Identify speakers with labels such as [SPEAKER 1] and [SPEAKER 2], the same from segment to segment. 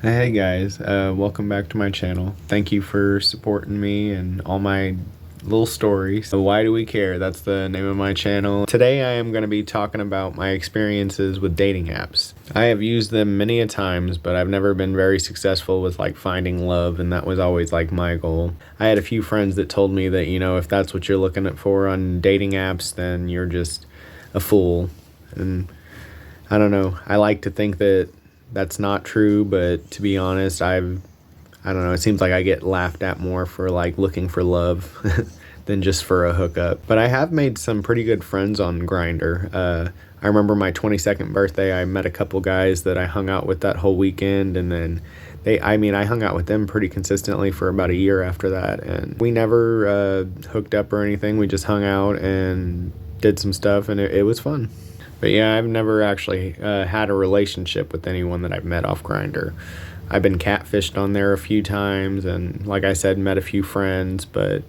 [SPEAKER 1] Hey guys, welcome back to my channel. Thank you for supporting me and all my little stories. So why do we care? That's the name of my channel. Today I am going to be talking about my experiences with dating apps. I have used them many a times, but I've never been very successful with like finding love, and that was always like my goal. I had a few friends that told me that, if that's what you're looking for on dating apps, then you're just a fool. And I don't know. I like to think that that's not true, but to be honest, I don't know, it seems like I get laughed at more for like looking for love than just for a hookup. But I have made some pretty good friends on Grindr. I remember my 22nd birthday, I met a couple guys that I hung out with that whole weekend, and then I hung out with them pretty consistently for about a year after that, and we never hooked up or anything. We just hung out and did some stuff, and it was fun. But yeah, I've never actually had a relationship with anyone that I've met off Grindr. I've been catfished on there a few times, and like I said, met a few friends, but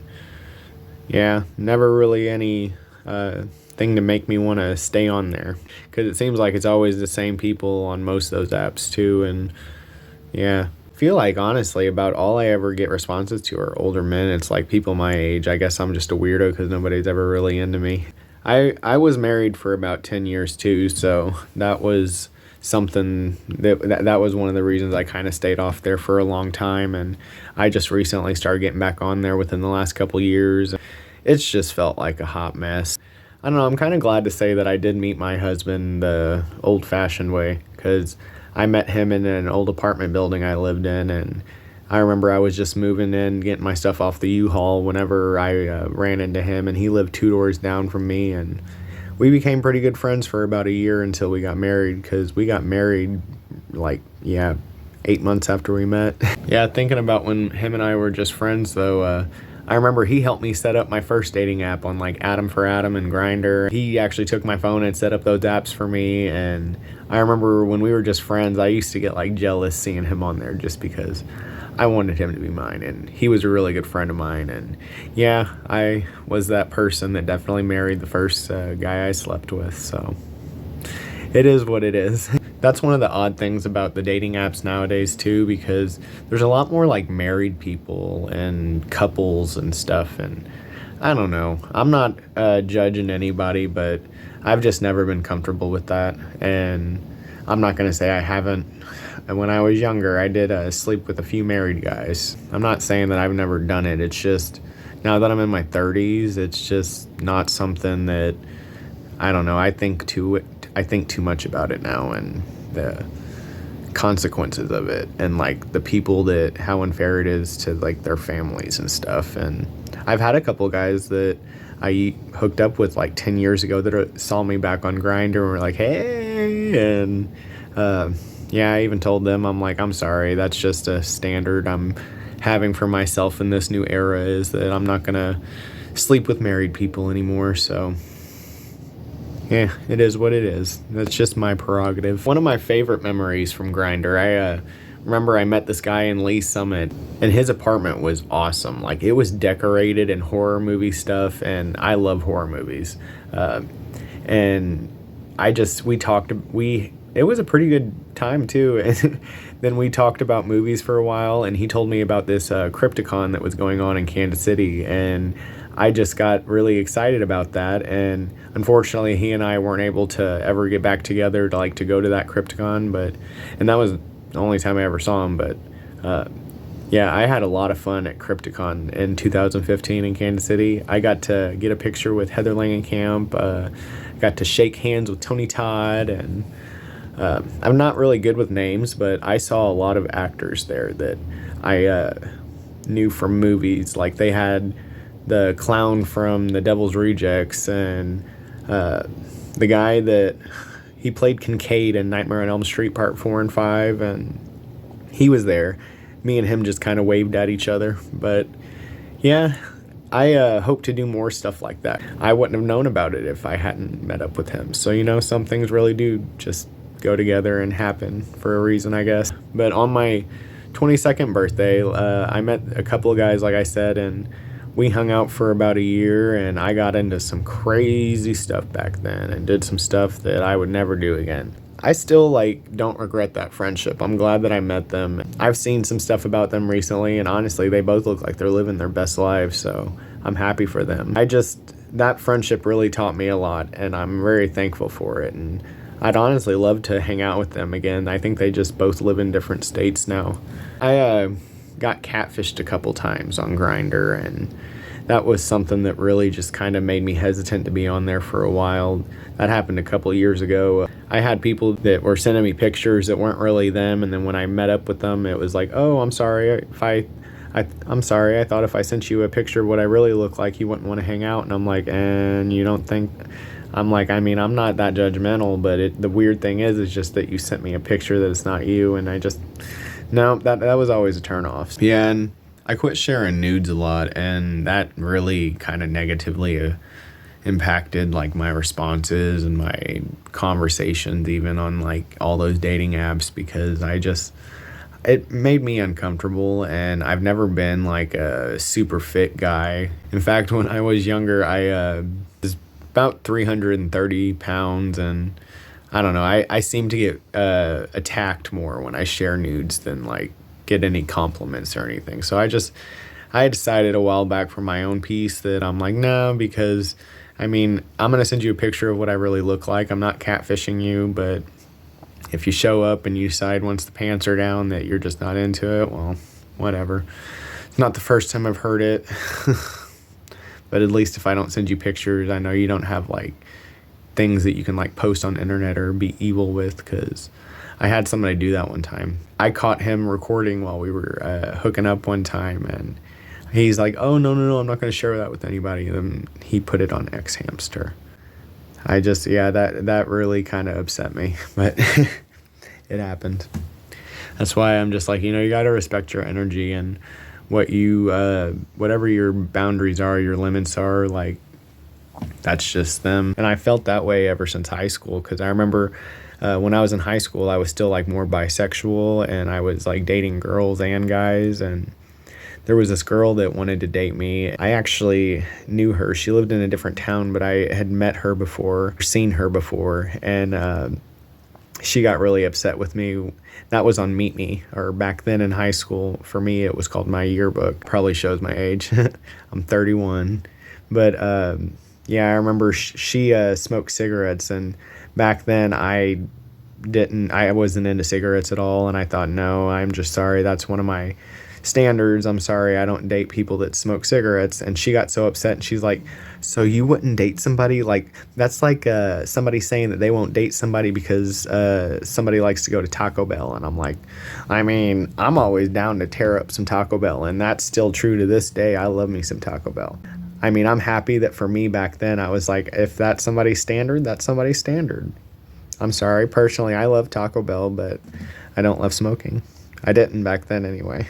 [SPEAKER 1] yeah, never really any thing to make me want to stay on there, because it seems like it's always the same people on most of those apps too. And yeah, I feel like honestly about all I ever get responses to are older men. It's like people my age. I guess I'm just a weirdo because nobody's ever really into me. I was married for about 10 years too, so that was something that was one of the reasons I kind of stayed off there for a long time, and I just recently started getting back on there within the last couple years. It's just felt like a hot mess. I don't know, I'm kind of glad to say that I did meet my husband the old-fashioned way, because I met him in an old apartment building I lived in, and I remember I was just moving in, getting my stuff off the U-Haul whenever I ran into him, and he lived 2 doors down from me, and we became pretty good friends for about a year until we got married, because we got married like, 8 months after we met. Yeah, thinking about when him and I were just friends though, I remember he helped me set up my first dating app on like Adam for Adam and Grindr. He actually took my phone and set up those apps for me, and I remember when we were just friends, I used to get like jealous seeing him on there just because I wanted him to be mine, and he was a really good friend of mine. And yeah, I was that person that definitely married the first guy I slept with, so it is what it is. That's one of the odd things about the dating apps nowadays too, because there's a lot more like married people and couples and stuff, and I don't know, I'm not judging anybody, but I've just never been comfortable with that. And I'm not gonna say I haven't. And when I was younger, I did sleep with a few married guys. I'm not saying that I've never done it. It's just, now that I'm in my 30s, it's just not something that, I don't know, I think too much about it now, and the consequences of it, and like the people that, how unfair it is to like their families and stuff. And I've had a couple guys that I hooked up with like 10 years ago that saw me back on Grindr and were like, hey, and yeah, I even told them, I'm like, I'm sorry, that's just a standard I'm having for myself in this new era, is that I'm not gonna sleep with married people anymore. So yeah, it is what it is. That's just my prerogative. One of my favorite memories from Grindr, I remember I met this guy in Lee Summit, and his apartment was awesome. Like, it was decorated in horror movie stuff, and I love horror movies. And it was a pretty good time too. And then we talked about movies for a while, and he told me about this Crypticon that was going on in Kansas City, and I just got really excited about that. And unfortunately, he and I weren't able to ever get back together to go to that Crypticon, and that was the only time I ever saw him. But yeah, I had a lot of fun at Crypticon in 2015 in Kansas City. I got to get a picture with Heather Langenkamp, got to shake hands with Tony Todd, and I'm not really good with names, but I saw a lot of actors there that I knew from movies. Like, they had the clown from The Devil's Rejects, and the guy that he played Kincaid in Nightmare on Elm Street Part 4 and 5, and he was there. Me and him just kind of waved at each other. But yeah, I hope to do more stuff like that. I wouldn't have known about it if I hadn't met up with him. So, some things really do just go together and happen for a reason, I guess. But on my 22nd birthday, I met a couple of guys, like I said, and we hung out for about a year, and I got into some crazy stuff back then and did some stuff that I would never do again. I still like don't regret that friendship. I'm glad that I met them. I've seen some stuff about them recently, and honestly, they both look like they're living their best lives, so I'm happy for them. That friendship really taught me a lot, and I'm very thankful for it, and I'd honestly love to hang out with them again. I think they just both live in different states now. I got catfished a couple times on Grindr, and that was something that really just kind of made me hesitant to be on there for a while. That happened a couple of years ago. I had people that were sending me pictures that weren't really them, and then when I met up with them, it was like, oh, I'm sorry I'm sorry, I thought if I sent you a picture of what I really look like, you wouldn't want to hang out. And I'm like, and you don't think... I'm like, I mean, I'm not that judgmental, but the weird thing is just that you sent me a picture that it's not you, and no, that was always a turnoff. Yeah, and I quit sharing nudes a lot, and that really kind of negatively impacted like my responses and my conversations, even on like all those dating apps, because it made me uncomfortable, and I've never been like a super fit guy. In fact, when I was younger, I was about 330 pounds, and I don't know, I seem to get attacked more when I share nudes than like get any compliments or anything. So I decided a while back for my own peace that I'm like, no, because I mean, I'm going to send you a picture of what I really look like. I'm not catfishing you, but if you show up and you decide once the pants are down that you're just not into it, well, whatever. It's not the first time I've heard it. But at least if I don't send you pictures, I know you don't have like things that you can like post on the internet or be evil with, because I had somebody do that one time. I caught him recording while we were hooking up one time, and he's like, oh, no, I'm not going to share that with anybody. And then he put it on X Hamster. That really kind of upset me, but it happened. That's why I'm just like, you got to respect your energy, and whatever your boundaries are, your limits are, like, that's just them. And I felt that way ever since high school, because I remember when I was in high school, I was still like more bisexual, and I was like dating girls and guys, and there was this girl that wanted to date me. I actually knew her. She lived in a different town, but I had met her before, seen her before, and she got really upset with me. That was on Meet Me, or back then in high school. For me, it was called My Yearbook. Probably shows my age. I'm 31. But yeah, I remember she smoked cigarettes, and back then I wasn't into cigarettes at all, and I thought, no, I'm just sorry. That's one of my standards. I'm sorry, I don't date people that smoke cigarettes. And she got so upset, and she's like, so you wouldn't date somebody? Like, that's like somebody saying that they won't date somebody because somebody likes to go to Taco Bell. And I'm like, I mean, I'm always down to tear up some Taco Bell, and that's still true to this day. I love me some Taco Bell. I mean, I'm happy that for me back then, I was like, if that's somebody's standard, that's somebody's standard. I'm sorry, personally, I love Taco Bell, but I don't love smoking. I didn't back then anyway.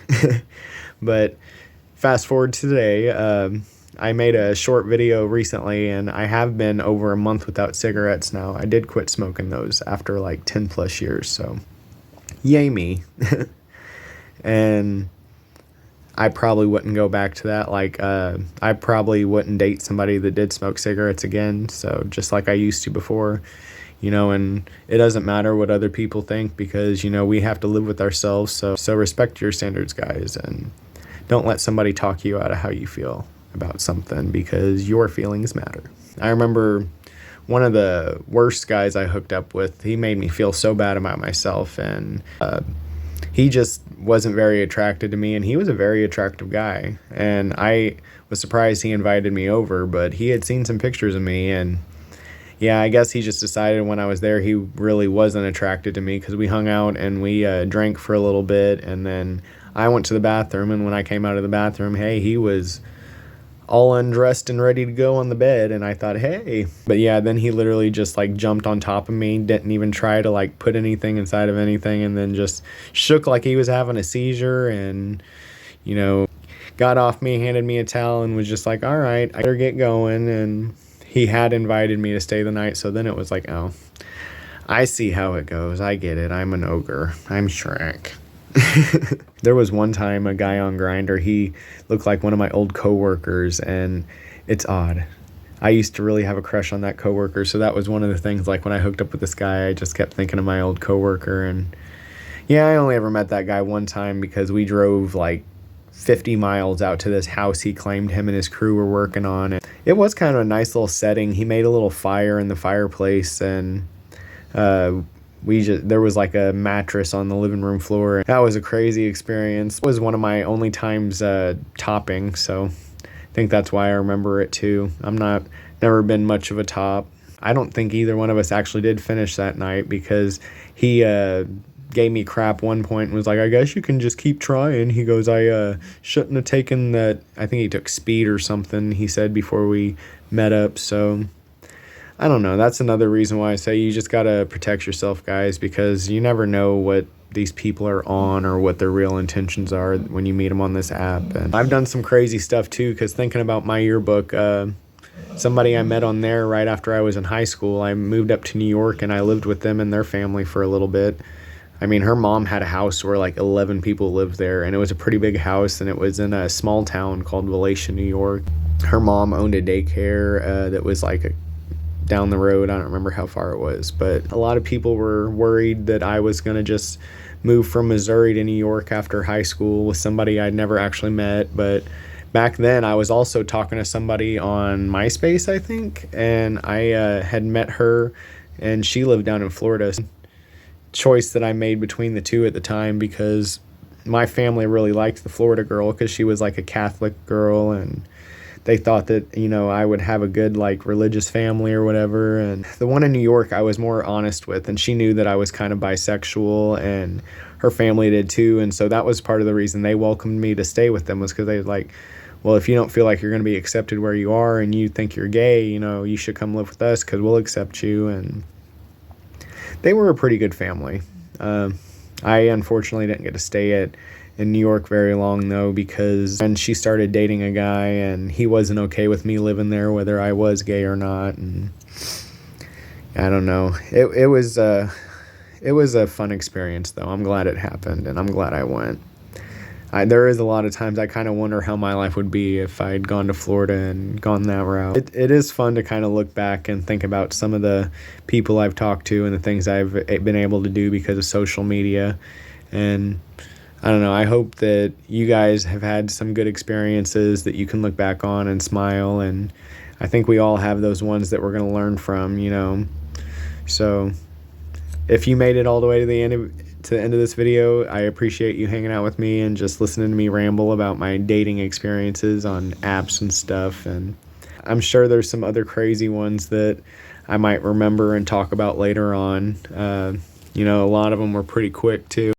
[SPEAKER 1] But fast forward to today, I made a short video recently, and I have been over a month without cigarettes now. I did quit smoking those after like 10 plus years, so yay me. And I probably wouldn't go back to that. Like, I probably wouldn't date somebody that did smoke cigarettes again, so just like I used to before. And it doesn't matter what other people think, because, we have to live with ourselves. So respect your standards, guys, and don't let somebody talk you out of how you feel about something, because your feelings matter. I remember one of the worst guys I hooked up with, he made me feel so bad about myself, and he just wasn't very attracted to me, and he was a very attractive guy. And I was surprised he invited me over, but he had seen some pictures of me, and yeah, I guess he just decided when I was there he really wasn't attracted to me, because we hung out and we drank for a little bit, and then I went to the bathroom, and when I came out of the bathroom, hey, he was all undressed and ready to go on the bed, and I thought, hey. But yeah, then he literally just like jumped on top of me, didn't even try to like put anything inside of anything, and then just shook like he was having a seizure, and got off me, handed me a towel, and was just like, all right, I better get going. And he had invited me to stay the night, so then it was like, oh, I see how it goes. I get it. I'm an ogre. I'm Shrek. There was one time a guy on Grindr, he looked like one of my old coworkers, and it's odd. I used to really have a crush on that coworker, so that was one of the things, like when I hooked up with this guy, I just kept thinking of my old coworker. And yeah, I only ever met that guy one time because we drove like 50 miles out to this house he claimed him and his crew were working on. And it was kind of a nice little setting. He made a little fire in the fireplace, and there was like a mattress on the living room floor. That was a crazy experience. It was one of my only times topping, so I think that's why I remember it too. Never been much of a top. I don't think either one of us actually did finish that night because he gave me crap one point and was like, I guess you can just keep trying. He goes, I shouldn't have taken that. I think he took speed or something, he said, before we met up. So I don't know. That's another reason why I say you just got to protect yourself, guys, because you never know what these people are on or what their real intentions are when you meet them on this app. And I've done some crazy stuff too, because thinking about my yearbook, somebody I met on there right after I was in high school, I moved up to New York and I lived with them and their family for a little bit. I mean, her mom had a house where like 11 people lived there, and it was a pretty big house, and it was in a small town called Valatia, New York. Her mom owned a daycare that was like down the road. I don't remember how far it was, but a lot of people were worried that I was going to just move from Missouri to New York after high school with somebody I'd never actually met. But back then I was also talking to somebody on MySpace, I think, and I had met her, and she lived down in Florida. Choice that I made between the two at the time, because my family really liked the Florida girl because she was like a Catholic girl, and they thought that, you know, I would have a good like religious family or whatever. And the one in New York I was more honest with, and she knew that I was kind of bisexual, and her family did too. And so that was part of the reason they welcomed me to stay with them, was because they were like, well, if you don't feel like you're going to be accepted where you are and you think you're gay, you know, you should come live with us because we'll accept you. And they were a pretty good family. I unfortunately didn't get to stay in New York very long, though, because when she started dating a guy and he wasn't okay with me living there, whether I was gay or not. And I don't know. It was a fun experience, though. I'm glad it happened, and I'm glad I went. There is a lot of times I kind of wonder how my life would be if I'd gone to Florida and gone that route. It is fun to kind of look back and think about some of the people I've talked to and the things I've been able to do because of social media. And I don't know, I hope that you guys have had some good experiences that you can look back on and smile. And I think we all have those ones that we're going to learn from, you know. So if you made it all the way to the end of this video, I appreciate you hanging out with me and just listening to me ramble about my dating experiences on apps and stuff. And I'm sure there's some other crazy ones that I might remember and talk about later on. You know, a lot of them were pretty quick too.